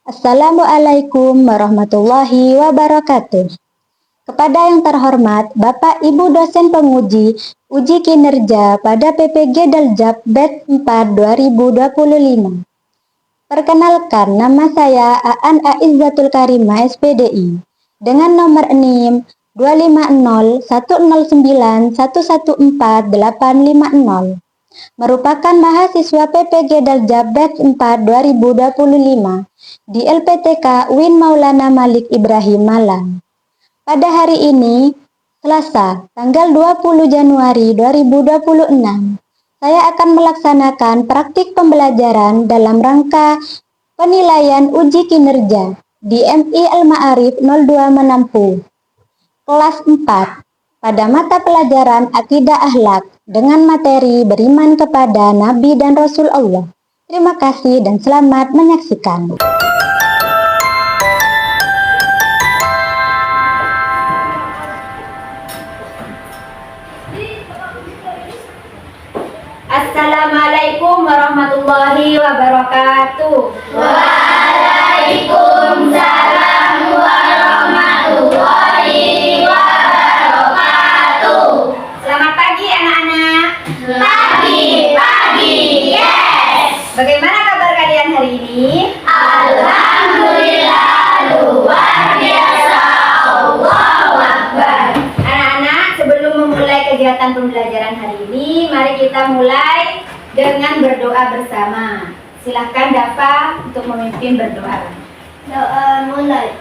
Assalamualaikum warahmatullahi wabarakatuh. Kepada yang terhormat Bapak Ibu dosen penguji uji kinerja pada PPG Daljab Batch 4 2025. Perkenalkan, nama saya Aan Aizzatul Karimah SPDI dengan nomor NIM 2501091148550. Merupakan mahasiswa PPG Daljab Batch 4 2025 di LPTK UIN Maulana Malik Ibrahim Malang. Pada hari ini, Selasa, tanggal 20 Januari 2026, saya akan melaksanakan praktik pembelajaran dalam rangka penilaian uji kinerja di MI Al-Ma'arif 02 Menampu, kelas 4, pada mata pelajaran Akidah Akhlak dengan materi beriman kepada Nabi dan Rasul Allah. Terima kasih dan selamat menyaksikan. Assalamualaikum warahmatullahi wabarakatuh. Waalaikumsalam warahmatullahi wabarakatuh. Selamat pagi anak-anak. Pagi, yes. Bagaimana kabar kalian hari ini? Alhamdulillah, luar biasa. Allahu Akbar. Anak-anak, sebelum memulai kegiatan pembelajaran hari ini, mari kita mulai dengan berdoa bersama. Silahkan Dafa untuk memimpin berdoa. Doa mulai.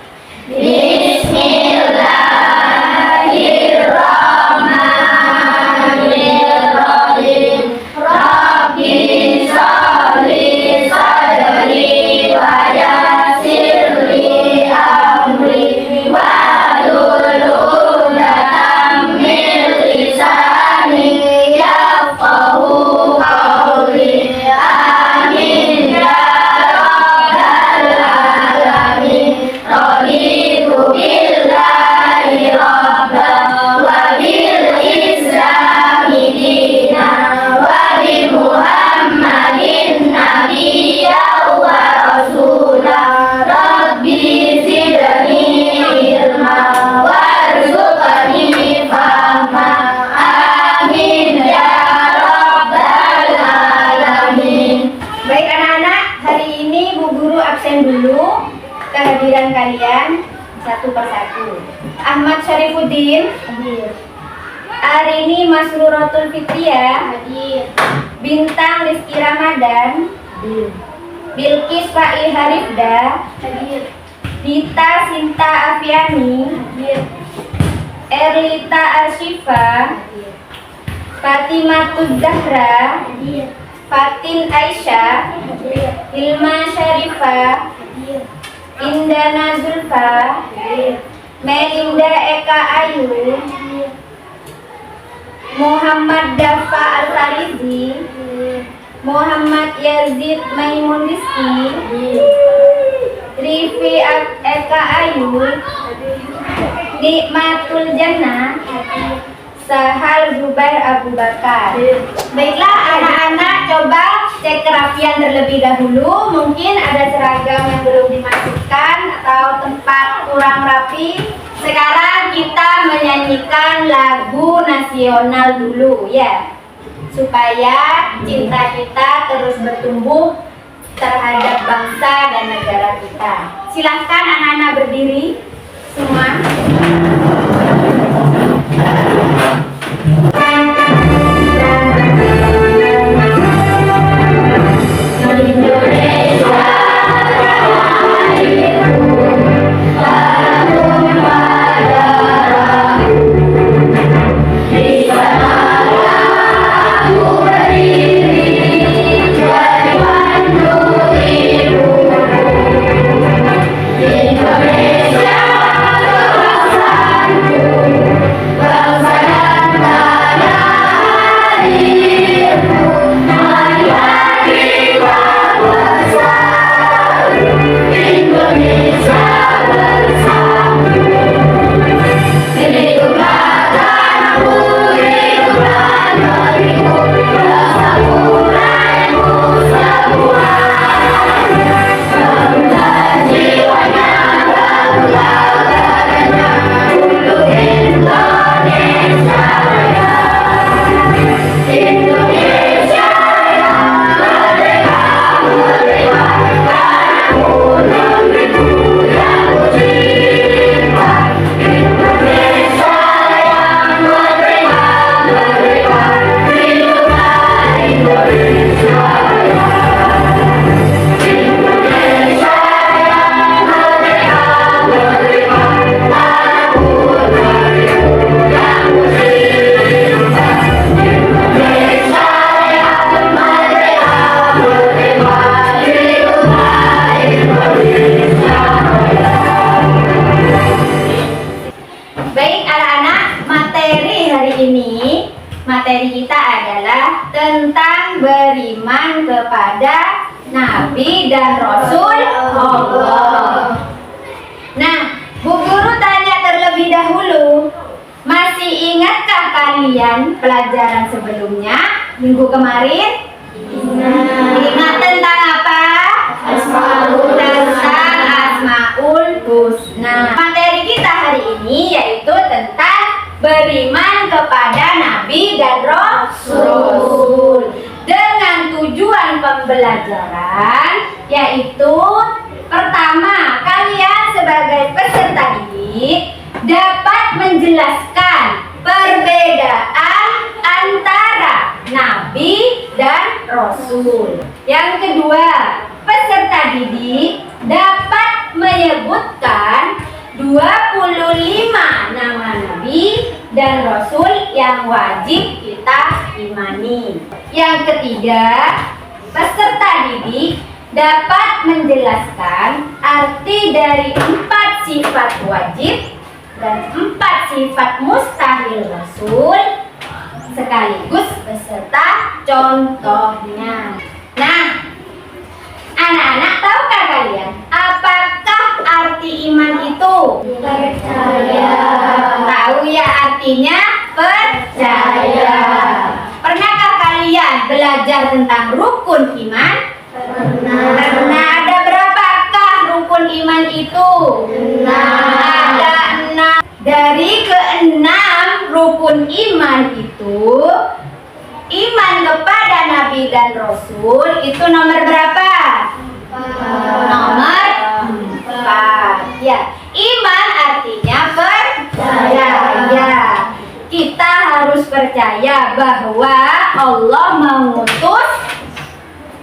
Bismillahirrahmanirrahim. Rabbi sholli sadri wa yassirli amri wahlul 'uqdatam min lisani yafqahu qawli. Amin ya rabbal alamin. Raditu billahi rabban wa bil islami dinan wa bi Muhammadin nabiyyan wa rasulan. Rabbi zidni ilman warzuqni fahman. Amin ya rabbal alamin. Baik anak-anak, hari ini Bu Guru absen dulu. Kehadiran kalian satu persatu. Ahmad Syarifuddin Hadir. Arini Masruratul Fitriah Hadir. Bintang Rizky Ramadan, Hadir. Bilqis Fail Harifda, Hadir. Dita Sinta Afiani, Hadir. Erlita Arsyifa, Hadir. Fatimatuz Zahra, Hadir. Fatin Aisyah, Hadir. Hilma Syarifah, Hadir. Indana Zulfa, Hadir. Melinda Eka Ayu, Hadir. Muhammad Dafa Al-Farizi, Hadir. Muhammad Yazid Maimun Rizki, Hadir. Rifi Eka Ayu, Nikmatul Jannah, Sahal Zubair Abu Bakar. Baiklah anak-anak, coba cek kerapian terlebih dahulu. Mungkin ada seragam yang belum dimasukkan atau tempat kurang rapi. Sekarang kita menyanyikan lagu nasional dulu ya, supaya cinta kita terus bertumbuh terhadap bangsa dan negara kita. Silahkan anak-anak berdiri semua. Indonesia, Indonesia yang merdeka, merdeka, tanahku negeriku yang ku cinta. Indonesia yang merdeka, merdeka, hiduplah Indonesia Raya. Indonesia yang merdeka, merdeka, tanahku negeriku yang ku cinta. Indonesia yang merdeka, merdeka, hiduplah Indonesia Raya. Baik anak-anak, materi kita adalah tentang beriman kepada Nabi dan Rasul Allah. Nah, Bu Guru tanya terlebih dahulu, masih ingatkah kalian pelajaran sebelumnya minggu kemarin? Ingat tentang apa? Tentang Asmaul Husna. Materi kita hari ini yaitu tentang beriman kepada Nabi dan Rasul dengan tujuan pembelajaran, yaitu pertama, kalian sebagai peserta didik dapat menjelaskan perbedaan antara Nabi dan Rasul. Yang kedua, peserta didik dapat menyebutkan 25 nama Nabi dan Rasul yang wajib kita imani. Yang ketiga, peserta didik dapat menjelaskan arti dari 4 sifat wajib dan 4 sifat mustahil Rasul sekaligus beserta contohnya. Nah, anak-anak, tahukah kalian apakah arti iman itu? Percaya. Tahu ya, artinya percaya. Pernahkah kalian belajar tentang rukun iman? Pernah. Ada berapakah rukun iman itu? 6. Ada 6. Dari ke-6 rukun iman itu, iman kepada Nabi dan Rasul itu nomor berapa? Nomor 4. Ya, iman artinya percaya. Kita harus percaya bahwa Allah mengutus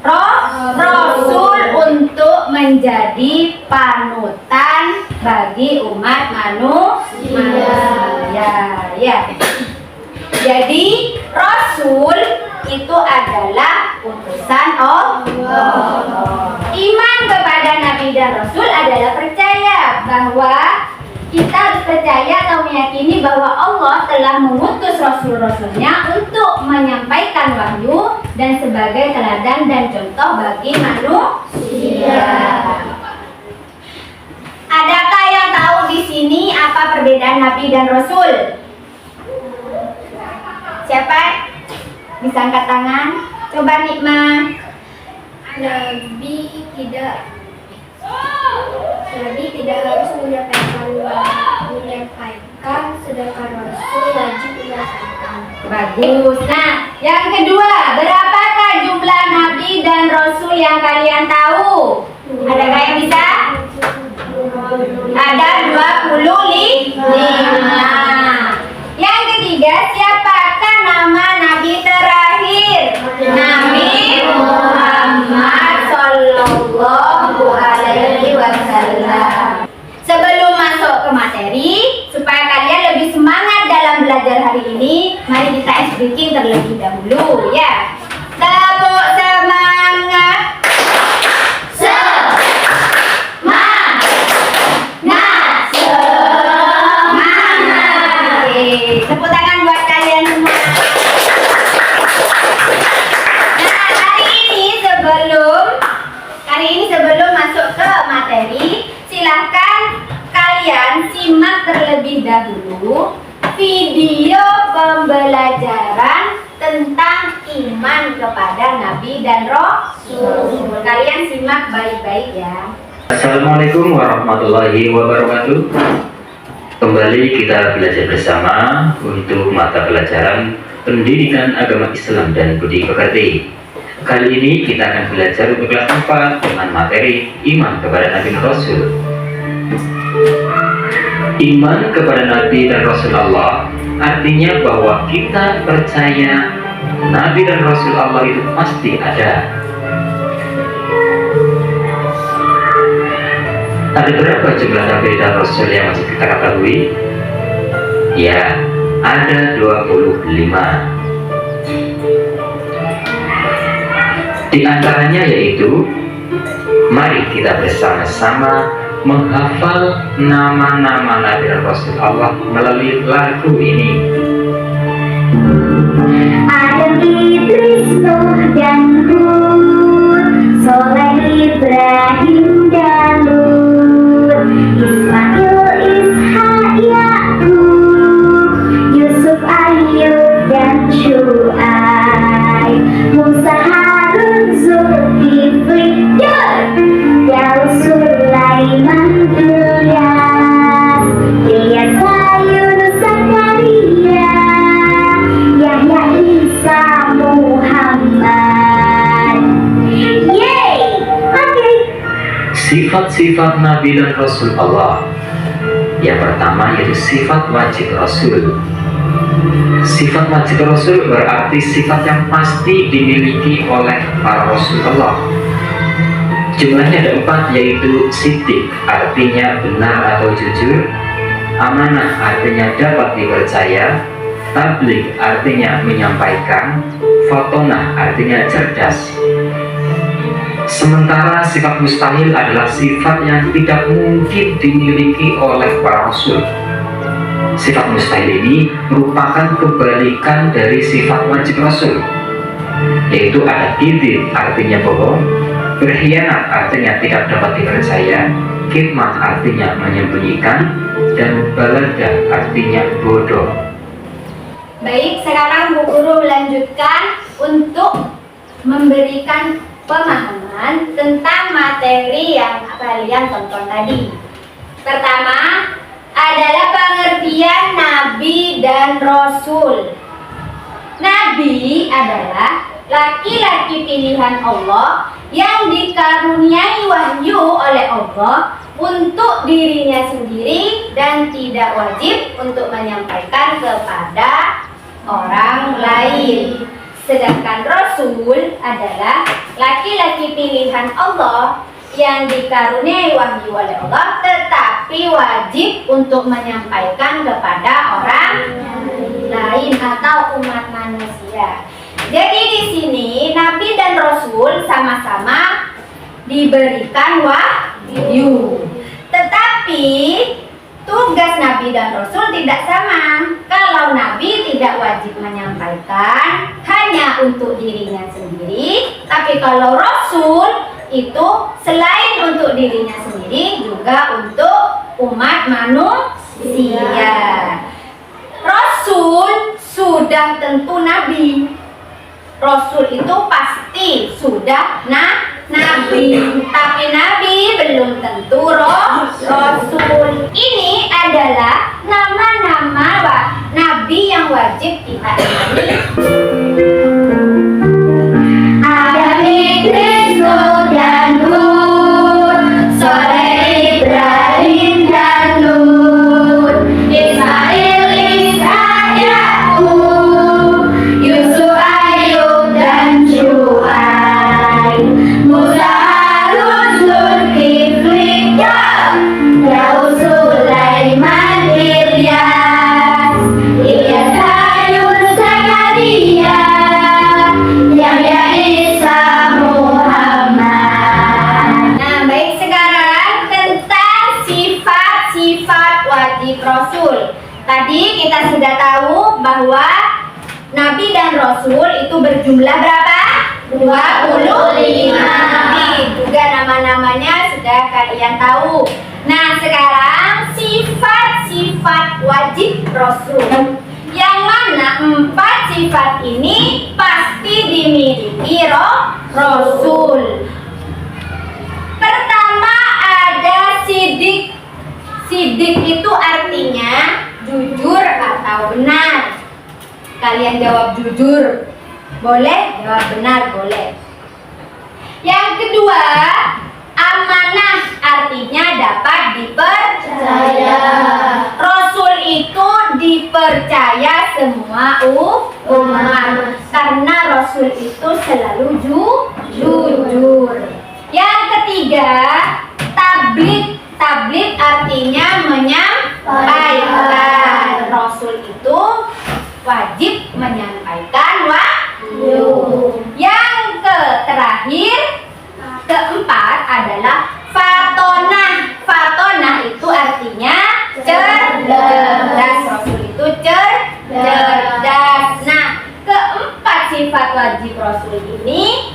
Rasul untuk menjadi panutan bagi umat manusia. Ya. Jadi Rasul itu adalah utusan Allah. Iman kepada Nabi dan Rasul adalah percaya bahwa kita harus percaya atau meyakini bahwa Allah telah mengutus Rasul-Rasulnya untuk menyampaikan wahyu dan sebagai teladan dan contoh bagi manusia. Adakah yang tahu di sini apa perbedaan Nabi dan Rasul? Siapa? Bisa angkat tangan? Coba Nikma. Nabi tidak harus menyampaikan, sedangkan Rasul wajib menyampaikan. Bagus. Nah, yang kedua, berapakah jumlah Nabi dan Rasul yang kalian tahu? Adakah yang bisa? Ada 25. Yang ketiga, siapakah nama Nabi terakhir? Nabi Muhammad Sallallahu Alaihi Wasallam. Sebelum masuk ke materi, supaya kalian lebih semangat dalam belajar hari ini, mari kita ice breaking terlebih dahulu ya. Tepuk semangat. Tepuk tangan buat kalian semua. Nah, hari ini sebelum masuk ke materi, silahkan kalian simak terlebih dahulu video pembelajaran tentang iman kepada Nabi dan Rasul. Kalian simak baik-baik ya. Assalamualaikum warahmatullahi wabarakatuh. Kembali kita belajar bersama untuk mata pelajaran Pendidikan Agama Islam dan Budi Pekerti. Kali ini kita akan belajar untuk kelas 4 dengan materi Iman kepada Nabi dan Rasul. Iman kepada Nabi dan Rasul Allah artinya bahwa kita percaya Nabi dan Rasul Allah itu pasti ada. Ada berapa jumlah Nabi dan Rasul yang masih kita ketahui? Ya, ada 25. Di antaranya yaitu, mari kita bersama-sama menghafal nama-nama Nabi dan Rasul Allah melalui lagu ini. Adam, Idris, Nuh, dan Hud, Soleh, Ibrahim, dan Lut, Ismail, Ishak, Yakub, Yusuf, Ayub, dan Syuaib, Musa, Harun, Zulkifli, Daud, Sulaiman, Ilyas, Yunus, Zakaria, Yahya, Isa, Muhammad. Yeay! Oke. Sifat-sifat Nabi dan Rasul Allah. Yang pertama yaitu sifat wajib Rasul. Sifat wajib Rasul berarti sifat yang pasti dimiliki oleh para Rasul Allah. Jumlahnya ada 4, yaitu siddiq artinya benar atau jujur, amanah artinya dapat dipercaya, tabligh artinya menyampaikan, fatonah artinya cerdas. Sementara sifat mustahil adalah sifat yang tidak mungkin dimiliki oleh para rasul. Sifat mustahil ini merupakan kebalikan dari sifat wajib rasul, yaitu ada kadzib artinya bohong, berkhianat artinya tidak dapat dipercaya, kitman artinya menyembunyikan, dan balada artinya bodoh. Baik, sekarang Bu Guru melanjutkan untuk memberikan pemahaman tentang materi yang kalian tonton tadi. Pertama adalah pengertian Nabi dan Rasul. Nabi adalah laki-laki pilihan Allah yang dikaruniai wahyu oleh Allah untuk dirinya sendiri dan tidak wajib untuk menyampaikan kepada orang lain. Sedangkan Rasul adalah laki-laki pilihan Allah yang dikaruniai wahyu oleh Allah tetapi wajib untuk menyampaikan kepada orang lain atau umat manusia. Jadi di sini Nabi dan Rasul sama-sama diberikan wahyu. Tetapi tugas Nabi dan Rasul tidak sama. Kalau Nabi tidak wajib menyampaikan hanya untuk dirinya sendiri, tapi kalau Rasul itu selain untuk dirinya sendiri juga untuk umat manusia. Rasul sudah tentu Nabi. Rasul itu pasti sudah Nabi, tapi Nabi belum tentu Rasul. Ini adalah nama-nama Nabi yang wajib kita imani. Adam, Idris, Nuh, dan Hud, Soleh, Ibrahim, dan Lut, Ismail, Ishak, Yakub, Yusuf, Ayub, dan Syuaib, Musa, Harun, Zulkifli, Daud, Sulaiman, Ilyas, Yunus, Zakaria, Yahya, Isa, Muhammad. Nah, baik, sekarang tentang sifat-sifat wajib Rasul. Tadi kita sudah tahu bahwa Nabi dan Rasul itu berjumlah berapa? 25 Nabi. Juga nama-namanya sudah kalian tahu. Nah, sekarang sifat-sifat wajib Rasul. Yang mana 4 sifat ini pasti dimiliki Rasul. Pertama ada siddiq. Sidik itu artinya jujur atau benar. Kalian jawab jujur. Boleh? Jawab benar, boleh. Yang kedua, amanah artinya dapat dipercaya. Rasul itu dipercaya semua umat karena Rasul itu selalu jujur. Yang ketiga, tabligh. Tabligh artinya menyampaikan. Rasul itu wajib menyampaikan wahyu. Yang terakhir, keempat adalah fatonah. Fatonah itu artinya cerdas. Rasul itu cerdas. Nah, keempat sifat wajib Rasul ini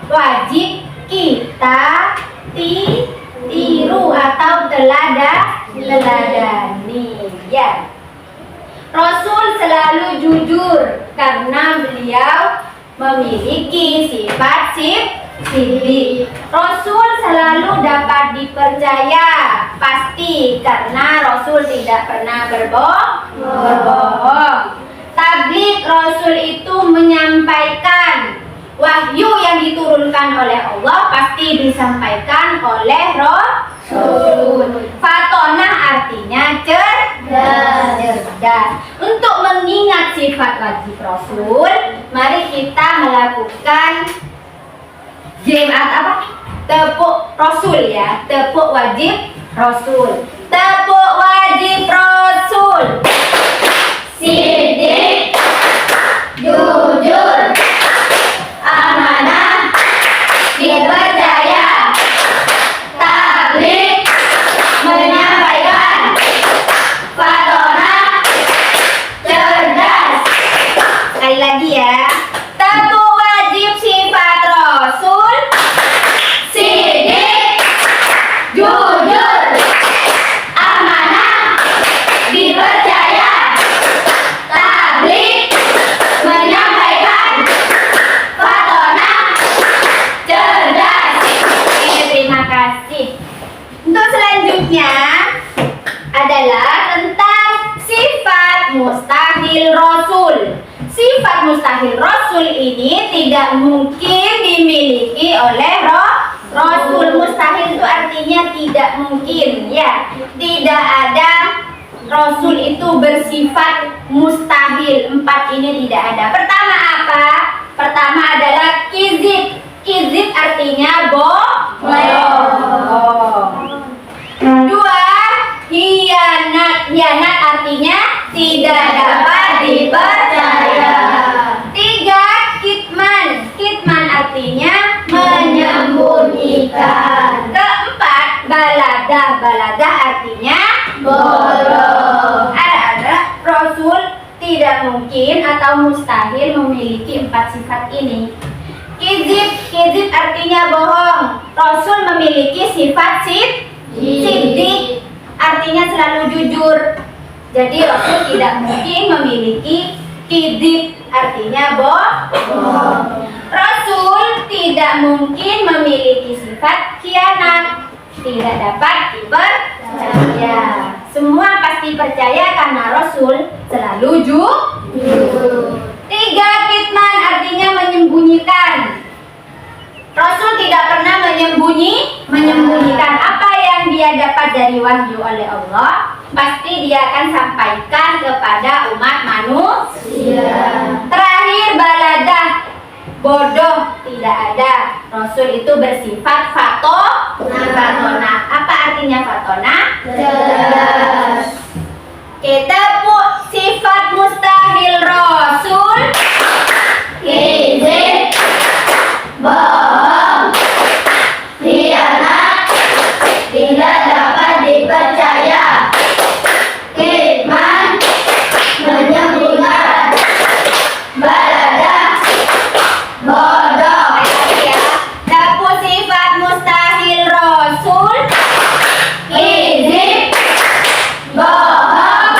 wajib kita tiru atau teladani, ya. Rasul selalu jujur karena beliau memiliki sifat sidik. Rasul selalu dapat dipercaya pasti karena Rasul tidak pernah berbohong. Tabligh, Rasul itu menyampaikan wahyu yang diturunkan oleh Allah pasti disampaikan oleh Rasul. Fatonah artinya cerdas. Untuk mengingat sifat wajib Rasul, mari kita melakukan game apa? Tepuk Rasul, ya. Tepuk wajib Rasul. Tepuk wajib Rasul. Sidik, jujur, amanah, dipercaya, tabligh, menyampaikan, fatonah, cerdas. Sekali lagi ya. Tepuk wajib sifat Rasul. Sidik, jujur, amanah, dipercaya, tabligh, menyampaikan, fatonah, cerdas. Terima kasih. Untuk selanjutnya adalah tentang sifat mustahil Rasul. Sifat mustahil Rasul ini tidak mungkin dimiliki oleh Rasul. Mustahil itu artinya tidak mungkin, ya. Tidak ada Rasul itu bersifat mustahil. 4 ini tidak ada. Pertama apa? Pertama adalah kizib. Kizib artinya bohong. 2, hianat. Hianat artinya tidak dapat dipercaya. 3, kitman. Kitman artinya menyembunyikan. 4, baladah. Baladah artinya bodoh. Ada Rasul tidak mungkin atau mustahil memiliki 4 sifat ini. Kizib artinya bohong. Rasul memiliki sifat sidik, artinya selalu jujur. Jadi Rasul tidak mungkin memiliki kizib, artinya bohong. Rasul tidak mungkin memiliki sifat khianat, tidak dapat dipercaya. Semua pasti percaya karena Rasul selalu jujur. 3, kitman artinya menyembunyikan. Rasul tidak pernah menyembunyikan apa yang dia dapat dari wahyu oleh Allah, pasti dia akan sampaikan kepada umat manusia. Terakhir, baladah, bodoh, tidak ada. Rasul itu bersifat fatonah. Apa artinya fatonah? Cerdas. Kita sifat mustahil Rasul. Kizib, bohong, khianat, tidak dapat dipercaya. Kitman, menyembunyikan. Baladah, bodoh. Dapur sifat mustahil Rasul. Kizib, bohong,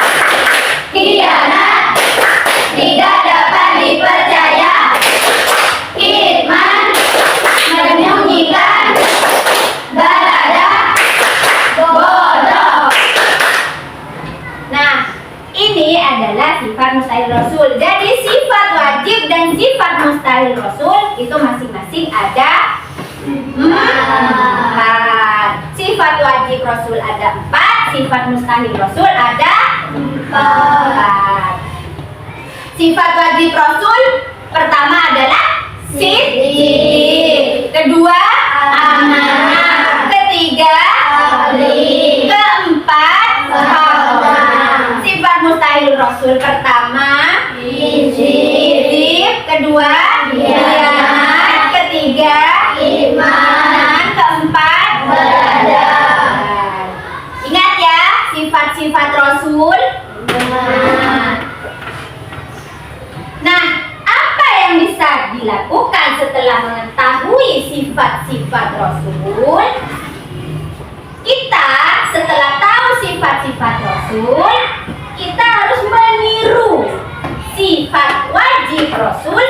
khianat, sifat mustahil Rasul. Jadi sifat wajib dan sifat mustahil Rasul itu masing-masing ada 4. Sifat wajib Rasul ada 4, sifat mustahil Rasul ada 4. Sifat wajib Rasul pertama adalah siddiq, kedua amanah, ketiga tabligh, keempat sahabat. Sifat mustahil Rasul pertama siddiq, kedua khianat, ketiga iman, keempat beradab. Ingat ya sifat-sifat Rasul. Nah, apa yang bisa dilakukan setelah mengetahui sifat-sifat Rasul? Kita setelah tahu sifat-sifat Rasul, kita harus meniru sifat wajib Rasul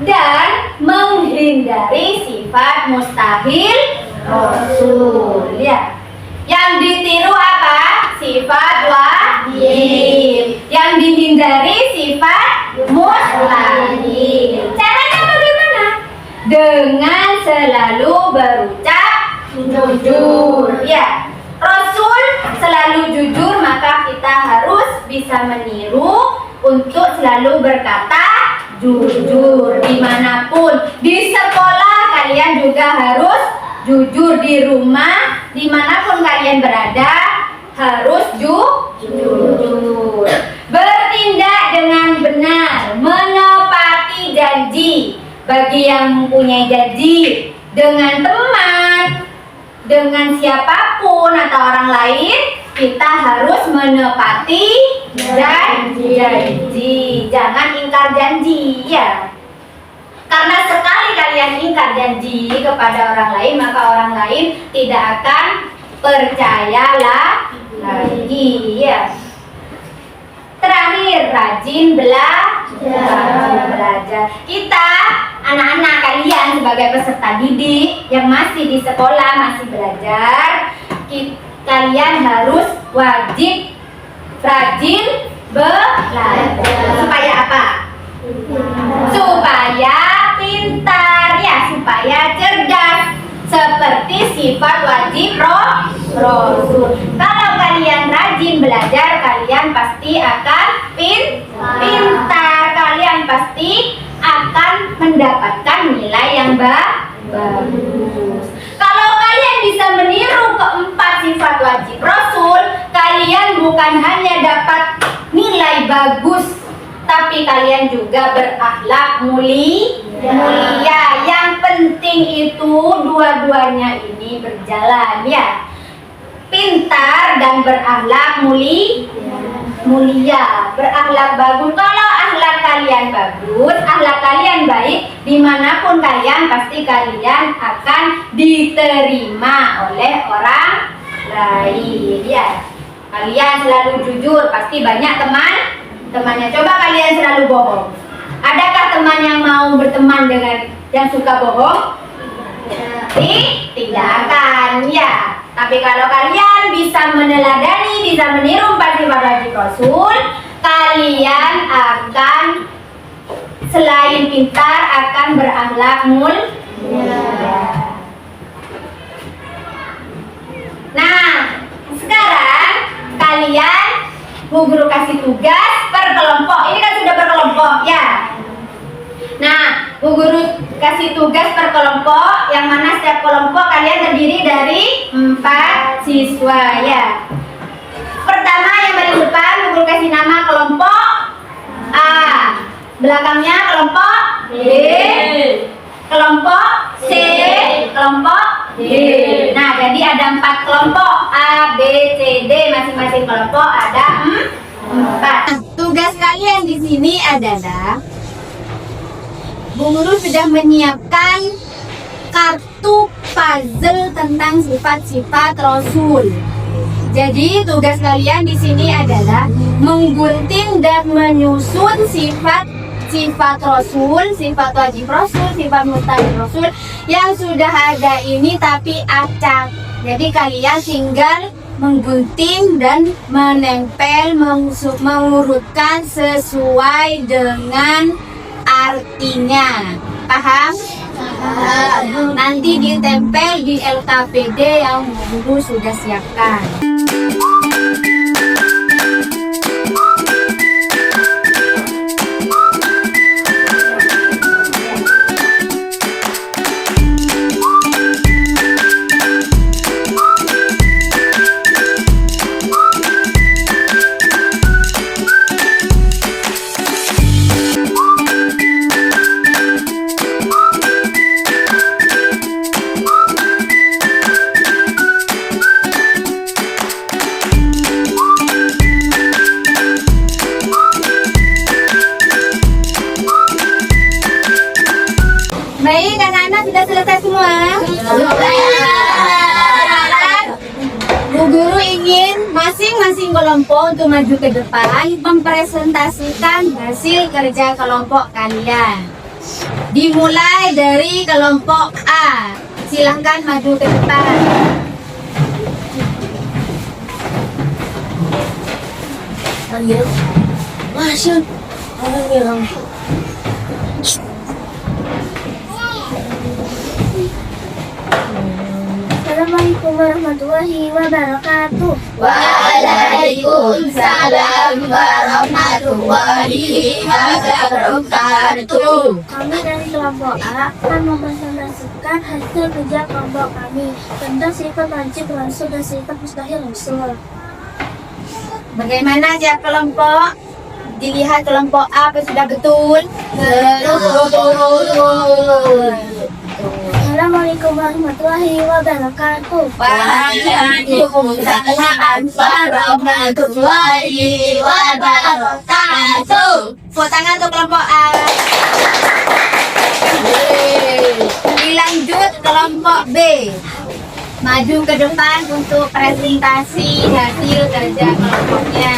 dan menghindari sifat mustahil Rasul. Ya. Yang ditiru apa? Sifat wajib. Yang dihindari sifat mustahil. Caranya bagaimana? Dengan selalu berucap jujur. Ya. Rasul selalu jujur, maka kita harus bisa meniru untuk selalu berkata jujur dimanapun. Di sekolah kalian juga harus jujur, di rumah dimanapun kalian berada harus jujur. Bertindak dengan benar, menepati janji. Bagi yang mempunyai janji dengan teman, dengan siapapun atau orang lain, kita harus menepati janji. Jangan ingkar janji ya. Karena sekali kalian ingkar janji kepada orang lain, maka orang lain tidak akan percayalah lagi ya. Terakhir, rajin belajar. Kita anak-anak kalian sebagai peserta didik yang masih di sekolah, masih belajar, kalian harus wajib rajin belajar. Supaya apa? Supaya pintar ya, supaya cerdas, seperti sifat wajib Rasul. Kalau kalian rajin belajar, kalian pasti akan pintar. Kalian pasti akan mendapatkan nilai yang bagus. Kalau kalian bisa meniru keempat sifat wajib Rasul, kalian bukan hanya dapat nilai bagus, tapi kalian juga berakhlak mulia. Yang penting itu dua-duanya ini berjalan ya. Pintar dan berakhlak mulia, berakhlak bagus. Kalau akhlak kalian bagus, akhlak kalian baik, dimanapun kalian pasti kalian akan diterima oleh orang lain ya. Kalian selalu jujur, pasti banyak temannya. Coba kalian selalu bohong. Adakah teman yang mau berteman dengan yang suka bohong? Tidak akan ya. Tapi kalau kalian bisa meneladani, bisa meniru sifat wajib Rasul, kalian akan selain pintar akan berakhlak mulia. Nah, sekarang kalian Bu Guru kasih tugas per kelompok. Ini kan sudah berkelompok ya. Nah, Bu Guru kasih tugas per kelompok, yang mana setiap kelompok kalian terdiri dari 4 siswa ya. Pertama yang paling depan Bu Guru kasih nama kelompok A. Belakangnya kelompok B, kelompok C, kelompok D. Nah, jadi ada 4 kelompok A, B, C, D. Masing-masing kelompok ada 4. Tugas kalian di sini adalah Bu Guru sudah menyiapkan kartu puzzle tentang sifat-sifat Rasul. Jadi tugas kalian di sini adalah menggunting dan menyusun sifat Rasul, sifat wajib Rasul, sifat mustahil Rasul yang sudah ada ini tapi acak. Jadi kalian tinggal menggunting dan menempel, mengurutkan sesuai dengan artinya. Paham? Nanti ditempel di LKPD yang guru sudah siapkan. Baik, anak-anak sudah selesai semua? Bu Guru ingin masing-masing kelompok untuk maju ke depan mempresentasikan hasil kerja kelompok kalian. Dimulai dari kelompok A. Silahkan maju ke depan. Masuk. Assalamualaikum warahmatullahi wabarakatuh. Waalaikumsalam warahmatullahi wabarakatuh. Kami dari kelompok A akan mempresentasikan hasil kerja kelompok kami tentang sifat wajib rasul dan sifat mustahil rasul. Bagaimana aja kelompok? Dilihat kelompok A apa sudah betul? Betul. Assalamualaikum warahmatullahi wabarakatuh. Waalaikumsalam warahmatullahi wabarakatuh. Tepuk tangan untuk kelompok A. Dilanjut kelompok B. Maju ke depan untuk presentasi hasil kerja kelompoknya.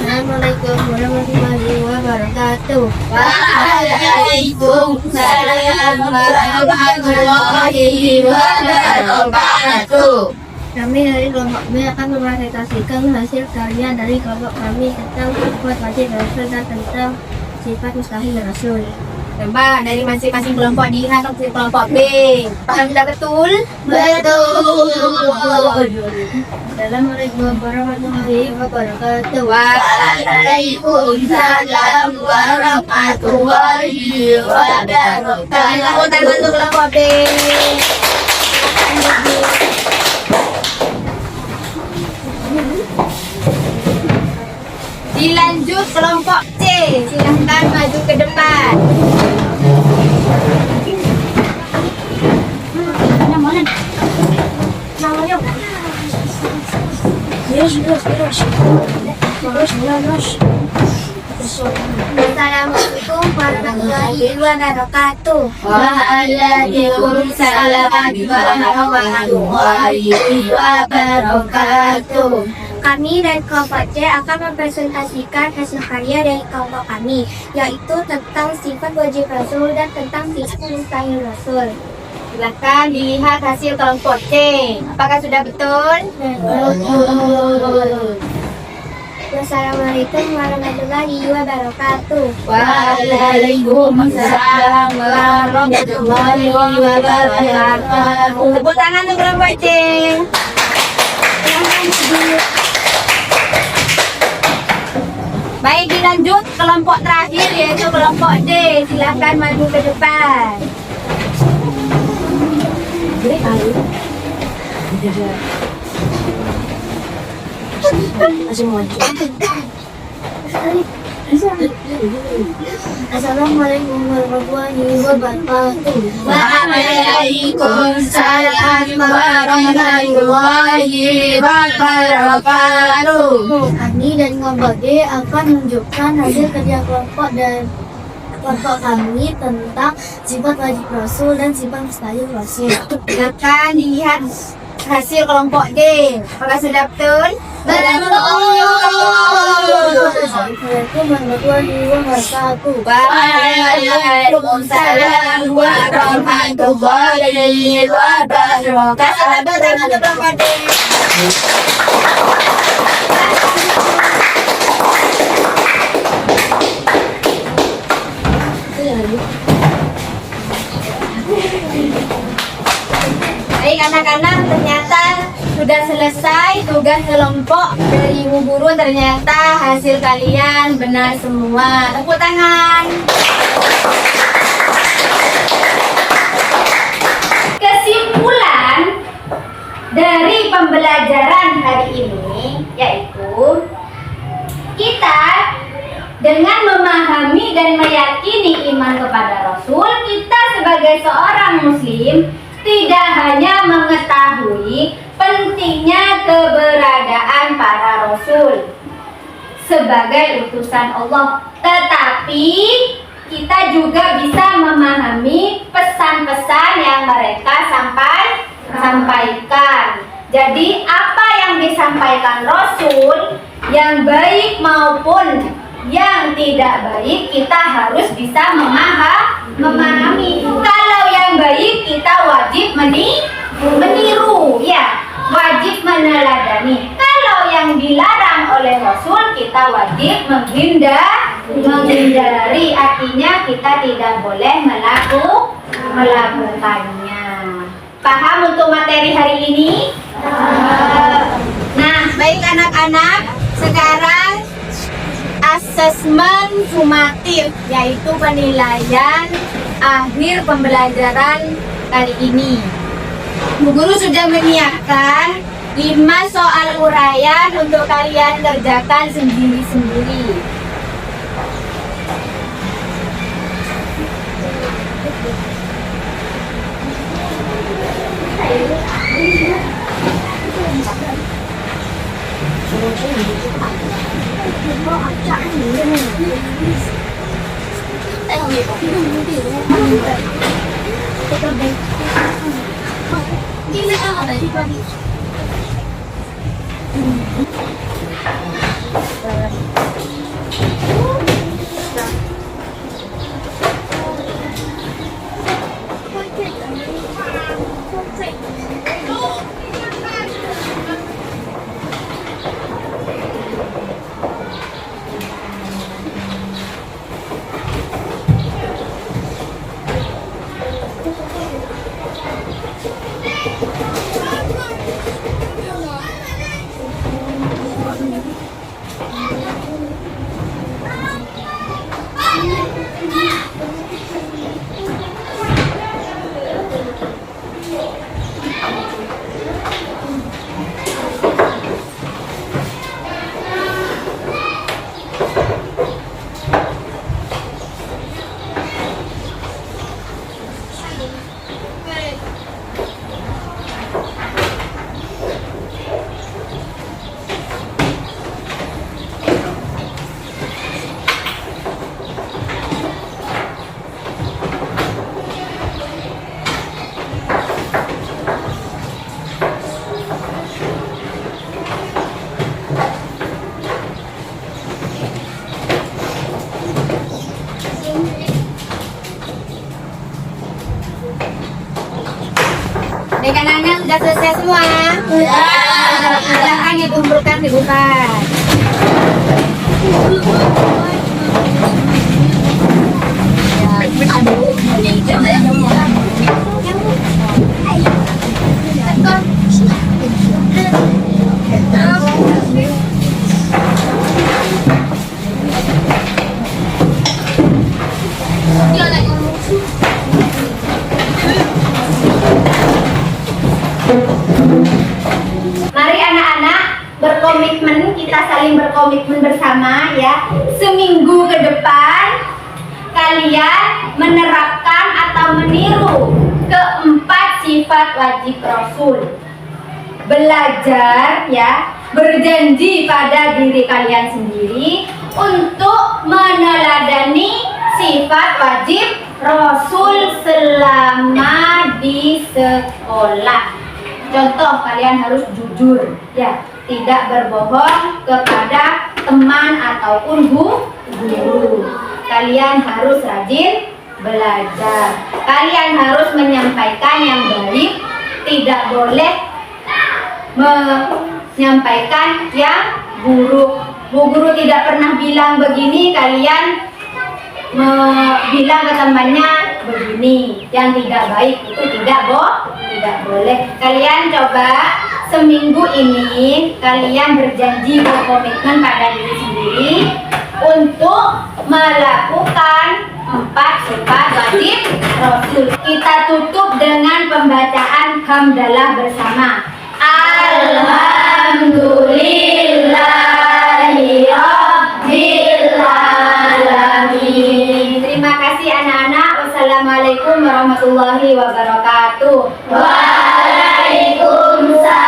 Assalamualaikum warahmatullahi wabarakatuh. Waalaikumsalam warahmatullahi wabarakatuh. Kami dari kelompok B akan mempresentasikan hasil karya dari kelompok kami tentang sifat wajib rasul dan tentang sifat mustahil rasul. Coba dari masing-masing kelompok dilihat untuk kelompok B. Paham sudah betul? Betul. Assalamualaikum warahmatullahi wabarakatuh. Waalaikumsalam warahmatullahi wabarakatuh. Tepuk tangan untuk kelompok B. Dilanjut kelompok C. Silahkan maju ke depan. Assalamualaikum warahmatullahi wabarakatuh. Waalaikumsalam warahmatullahi wabarakatuh. Kami dari kelompok C akan mempresentasikan hasil karya dari kelompok kami, yaitu tentang sifat wajib rasul dan tentang sifat mustahil rasul. Silakan dilihat hasil kelompok C. Apakah sudah betul? Betul. Wassalamualaikum warahmatullahi wabarakatuh. Waalaikumsalam warahmatullahi wabarakatuh. Tepuk tangan untuk kelompok C. Baik, dilanjut kelompok terakhir yaitu kelompok D. Silahkan maju ke depan. Assalamualaikum warahmatullahi wabarakatuh. Waalaikumsalam warahmatullahi wabarakatuh. Kami dari kelompok D akan menunjukkan hasil kerja kelompok dan kelompok kami tentang sifat wajib Rasul dan sifat mustahil Rasul. Silakan dilihat hasil kelompok D. Apakah sudah betul? Assalamualaikum warahmatullahi wabarakatuh. Waalaikumsalam warahmatullahi wabarakatuh. Tangan kelompok D. Baik anak-anak, ternyata sudah selesai tugas kelompok dari Ibu Guru. Ternyata hasil kalian benar semua. Tepuk tangan. Kesimpulan dari pembelajaran hari ini yaitu kita dengan memahami dan meyakini iman kepada Rasul, kita sebagai seorang muslim tidak hanya mengetahui pentingnya keberadaan para rasul sebagai utusan Allah, tetapi kita juga bisa memahami pesan-pesan yang mereka sampaikan. Jadi apa yang disampaikan Rasul, yang baik maupun yang tidak baik, kita harus bisa memahami. Kalau yang baik kita wajib meniru, ya, wajib meneladani. Kalau yang dilarang oleh Rasul, kita wajib menghindari. Artinya kita tidak boleh melakukannya. Paham untuk materi hari ini? Nah, baik anak-anak, sekarang asesmen sumatif, yaitu penilaian akhir pembelajaran kali ini. Bu Guru sudah menyiapkan 5 soal uraian untuk kalian kerjakan sendiri-sendiri. Anak-anak sudah selesai semua? Silakan dikumpulkan, dibuka. Mari anak-anak berkomitmen, kita saling berkomitmen bersama ya. Seminggu ke depan kalian menerapkan atau meniru keempat sifat wajib Rasul. Belajar ya, berjanji pada diri kalian sendiri untuk meneladani sifat wajib Rasul selama di sekolah. Contoh, kalian harus jujur, ya, tidak berbohong kepada teman ataupun guru. Kalian harus rajin belajar. Kalian harus menyampaikan yang baik, tidak boleh menyampaikan yang buruk. Bu guru tidak pernah bilang begini, kalian bilang ke temannya begini, yang tidak baik itu tidak boleh. Kalian coba seminggu ini kalian berjanji, berkomitmen pada diri sendiri untuk melakukan 4 sifat wajib Rasul. Kita tutup dengan pembacaan hamdalah bersama. Alhamdulillahi Rabbil Alamin. Terima kasih anak-anak. Wassalamualaikum warahmatullahi wabarakatuh. Waalaikumsalam.